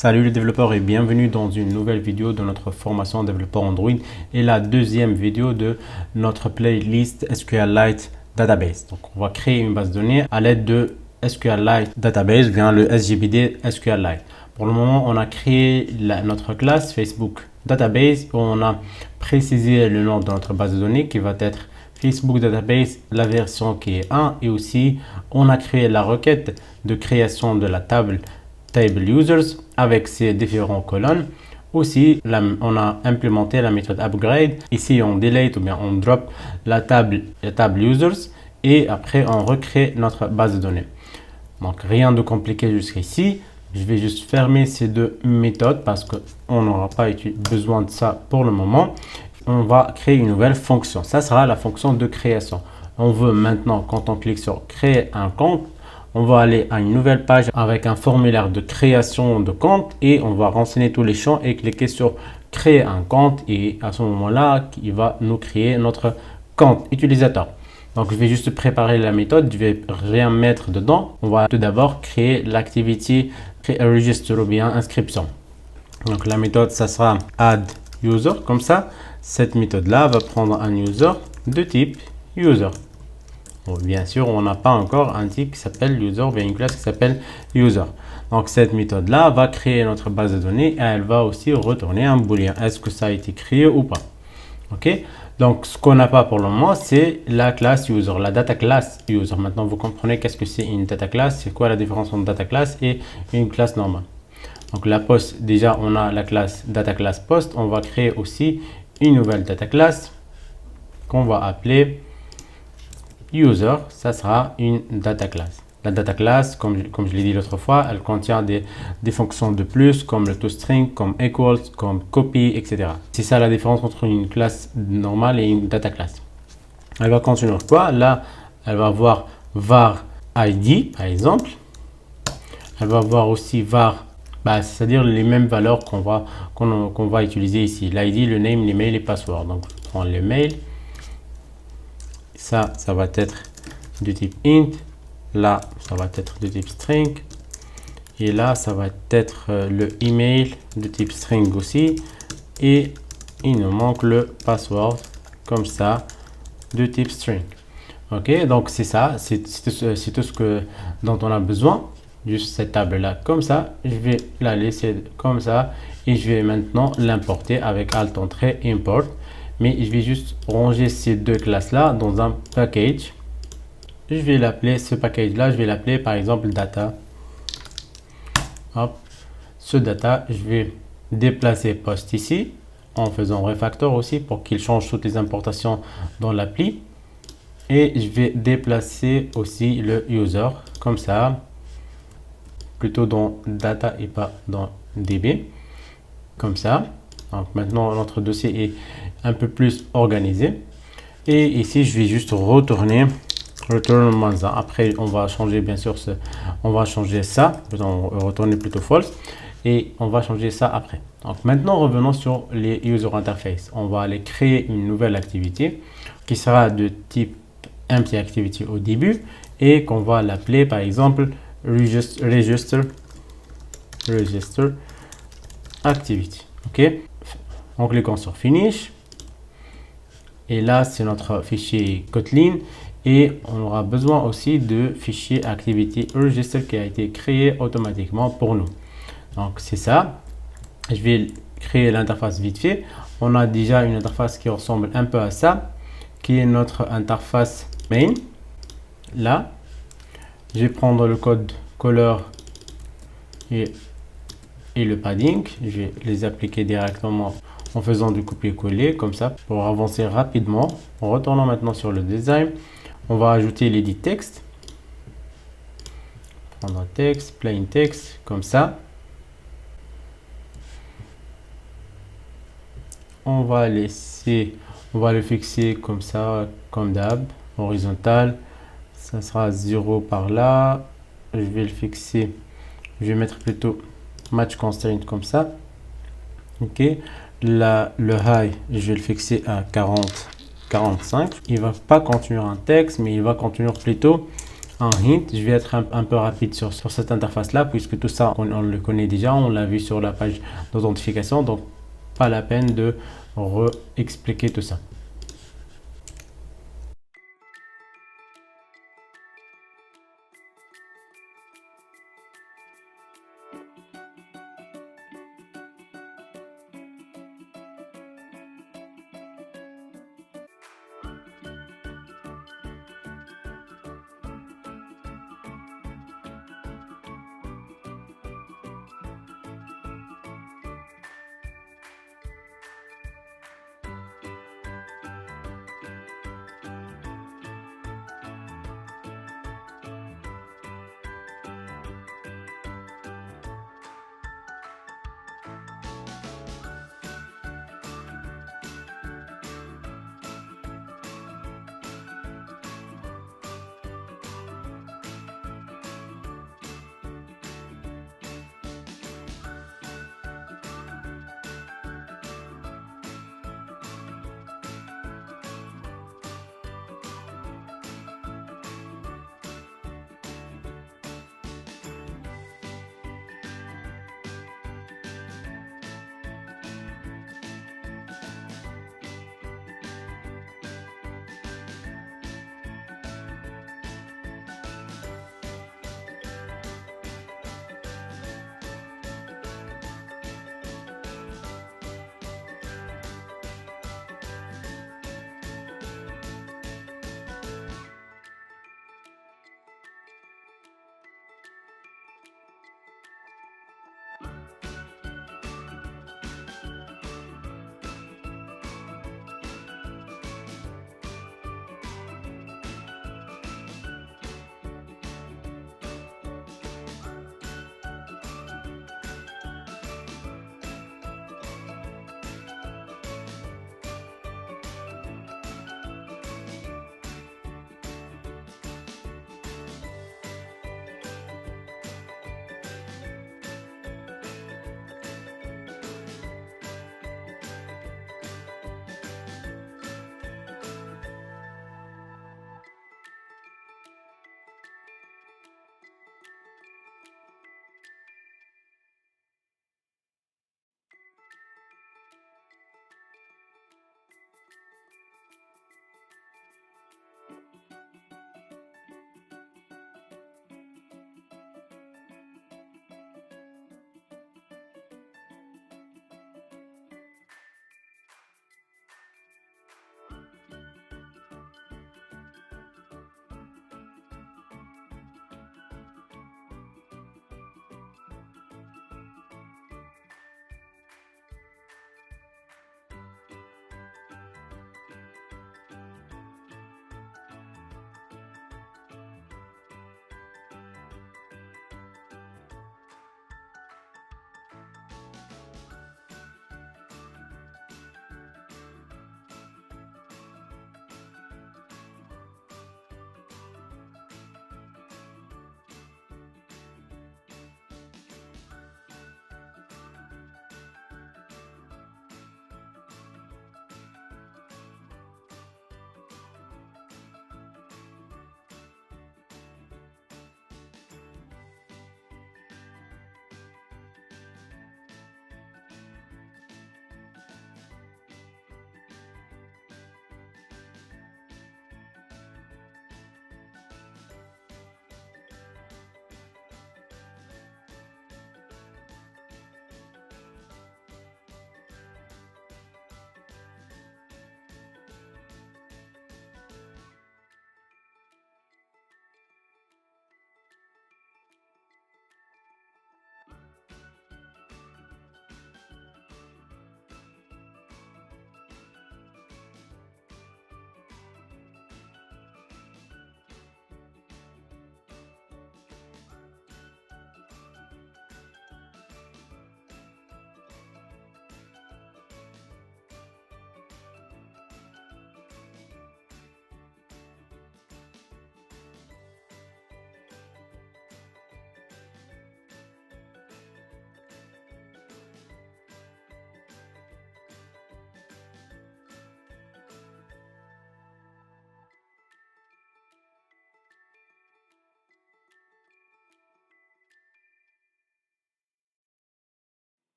Salut les développeurs et bienvenue dans une nouvelle vidéo de notre formation développeur Android et la deuxième vidéo de notre playlist SQLite Database. Donc on va créer une base de données à l'aide de SQLite Database via le SGBD SQLite. Pour le moment, on a créé notre classe Facebook Database où on a précisé le nom de notre base de données qui va être Facebook Database, la version qui est 1, et aussi on a créé la requête de création de la table users avec ses différentes colonnes. Aussi, on a implémenté la méthode upgrade. Ici, on delete ou bien on drop la table users et après on recrée notre base de données. Donc rien de compliqué jusqu'ici. Je vais juste fermer ces deux méthodes parce qu'on n'aura pas besoin de ça pour le moment. On va créer une nouvelle fonction. Ça sera la fonction de création. On veut maintenant, quand on clique sur créer un compte, on va aller à une nouvelle page avec un formulaire de création de compte et on va renseigner tous les champs et cliquer sur créer un compte et à ce moment-là, il va nous créer notre compte utilisateur. Donc, je vais juste préparer la méthode, je vais rien mettre dedans. On va tout d'abord créer l'activité register ou bien inscription. Donc, la méthode, ça sera add user comme ça. Cette méthode-là va prendre un user de type user. Bon, bien sûr, on n'a pas encore un type qui s'appelle user, bien une classe qui s'appelle user. Donc, cette méthode-là va créer notre base de données et elle va aussi retourner un booléen. Est-ce que ça a été créé ou pas? Ok. Donc, ce qu'on n'a pas pour le moment, c'est la classe user, la data class user. Maintenant, vous comprenez qu'est-ce que c'est une data class, c'est quoi la différence entre data class et une classe normale. Donc, la post, déjà, on a la classe data class post. On va créer aussi une nouvelle data class qu'on va appeler user. Ça sera une data class. La data class, comme je l'ai dit l'autre fois, elle contient des fonctions de plus comme le toString, comme equals, comme copy, etc. C'est ça la différence entre une classe normale et une data class. Elle va contenir quoi? Là, elle va avoir var id par exemple. Elle va avoir aussi var, c'est-à-dire les mêmes valeurs qu'on va utiliser ici. L'id, le name, l'email et password. Donc, je prends le mail. Ça va être de type int. Là, ça va être de type string. Et là, ça va être le email de type string aussi. Et il nous manque le password comme ça de type string. Ok, donc c'est ça. C'est tout ce dont on a besoin. Juste cette table-là comme ça. Je vais la laisser comme ça. Et je vais maintenant l'importer avec Alt Entrée Import. Mais je vais juste ranger ces deux classes-là dans un package. Je vais l'appeler, ce package-là, je vais l'appeler par exemple data. Hop, ce data, je vais déplacer post ici en faisant refactor aussi pour qu'il change toutes les importations dans l'appli. Et je vais déplacer aussi le user comme ça, plutôt dans data et pas dans db, comme ça. Donc maintenant, notre dossier est un peu plus organisé. Et ici, je vais juste retourner return -1. Après, on va changer bien sûr on va changer ça, retourner plutôt false. Et on va changer ça après. Donc maintenant, revenons sur les user interface. On va aller créer une nouvelle activité qui sera de type empty activity au début et qu'on va l'appeler par exemple register activity. Ok. En cliquant sur finish. Et là, c'est notre fichier Kotlin. Et on aura besoin aussi de fichier activity register qui a été créé automatiquement pour nous. Donc, c'est ça. Je vais créer l'interface vite fait. On a déjà une interface qui ressemble un peu à ça, qui est notre interface main. Là, je vais prendre le code color et le padding. Je vais les appliquer directement en faisant du copier-coller comme ça pour avancer rapidement. En retournant maintenant sur le design, on va ajouter l'edit text. Prendre un texte, plain text comme ça. On va le fixer comme ça, comme d'hab, horizontal. Ça sera 0 par là. Je vais le fixer, je vais mettre plutôt match constraint comme ça. Ok. Là, le high, je vais le fixer à 40, 45. Il va pas contenir un texte, mais il va contenir plutôt un hint. Je vais être un peu rapide sur cette interface-là, puisque tout ça, on le connaît déjà, on l'a vu sur la page d'authentification, donc pas la peine de re-expliquer tout ça.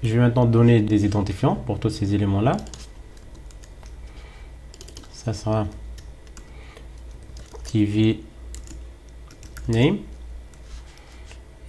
Je vais maintenant donner des identifiants pour tous ces éléments-là. Ça sera TV name,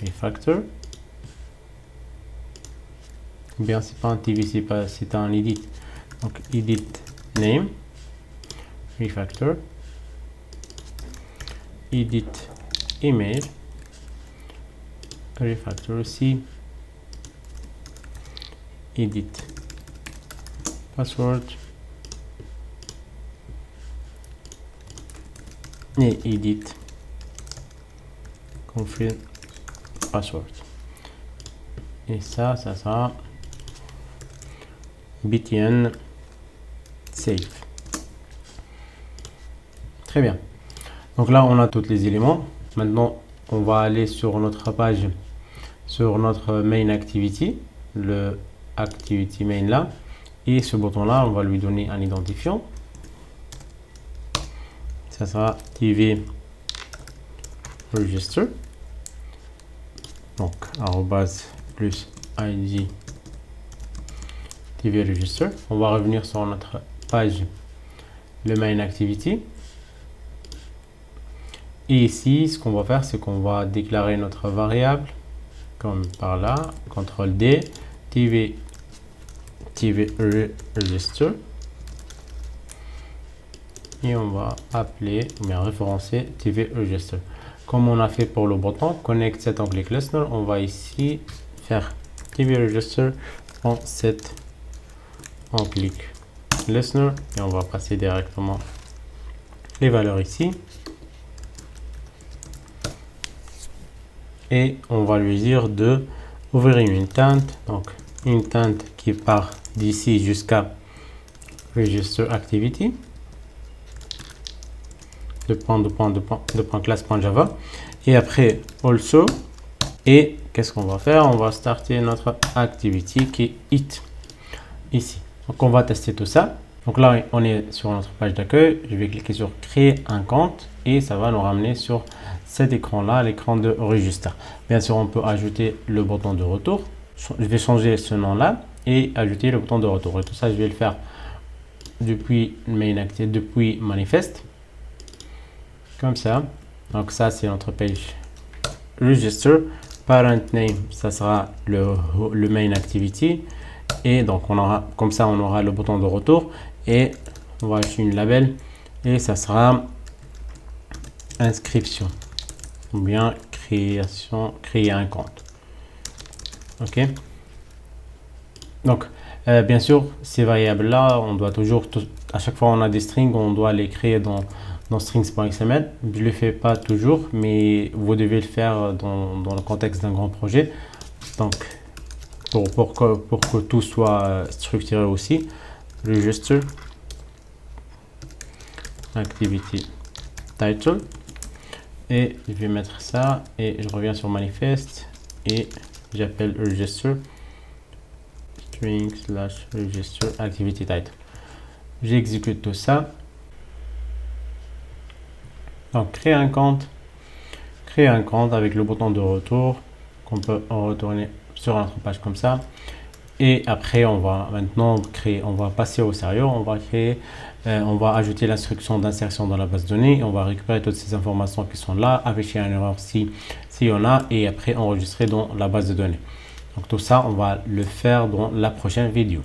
refactor. Ou bien c'est pas un TV, c'est un edit. Donc edit name, refactor, edit email, refactor aussi, edit password et edit confirm password. Et ça sera btn save. Très bien. Donc là, on a tous les éléments. Maintenant, on va aller sur notre page, sur notre main activity, le activity main là. Et ce bouton-là, on va lui donner un identifiant. Ça sera TV register. Donc, arrobase plus id TV register. On va revenir sur notre page, le main activity. Et ici, ce qu'on va faire, c'est qu'on va déclarer notre variable, comme par là, CTRL D, TV register. Et on va appeler, ou bien référencer TV register. Comme on a fait pour le bouton connect set on click listener, on va ici faire TV register en set on click listener et on va passer directement les valeurs ici. Et on va lui dire de ouvrir une tente, donc une tente qui part d'ici jusqu'à register activity de class.java et après also. Et qu'est-ce qu'on va faire? On va starter notre activity qui est it ici. Donc on va tester tout ça. Donc là on est sur notre page d'accueil. Je vais cliquer sur créer un compte et ça va nous ramener sur cet écran là, l'écran de register. Bien sûr, on peut ajouter le bouton de retour. Je vais changer ce nom là et ajouter le bouton de retour. Et tout ça, je vais le faire depuis depuis manifeste. Comme ça. Donc ça, c'est notre page register. Parent name, ça sera le main activity. Et donc on aura, comme ça, on aura le bouton de retour et on va ajouter une label et ça sera inscription ou bien créer un compte. Ok. Donc bien sûr, ces variables là, on doit toujours, à chaque fois on a des strings, on doit les créer dans strings.xml. Je le fais pas toujours, mais vous devez le faire dans le contexte d'un grand projet. Donc pour que tout soit structuré aussi. Register activity title et je vais mettre ça et je reviens sur manifeste et j'appelle register string / register activity title. J'exécute tout ça. Donc créer un compte avec le bouton de retour qu'on peut retourner sur notre page comme ça. Et après on va maintenant on va passer au sérieux, on va ajouter l'instruction d'insertion dans la base de données, on va récupérer toutes ces informations qui sont là, afficher une erreur si on a et après enregistrer dans la base de données. Donc tout ça on va le faire dans la prochaine vidéo.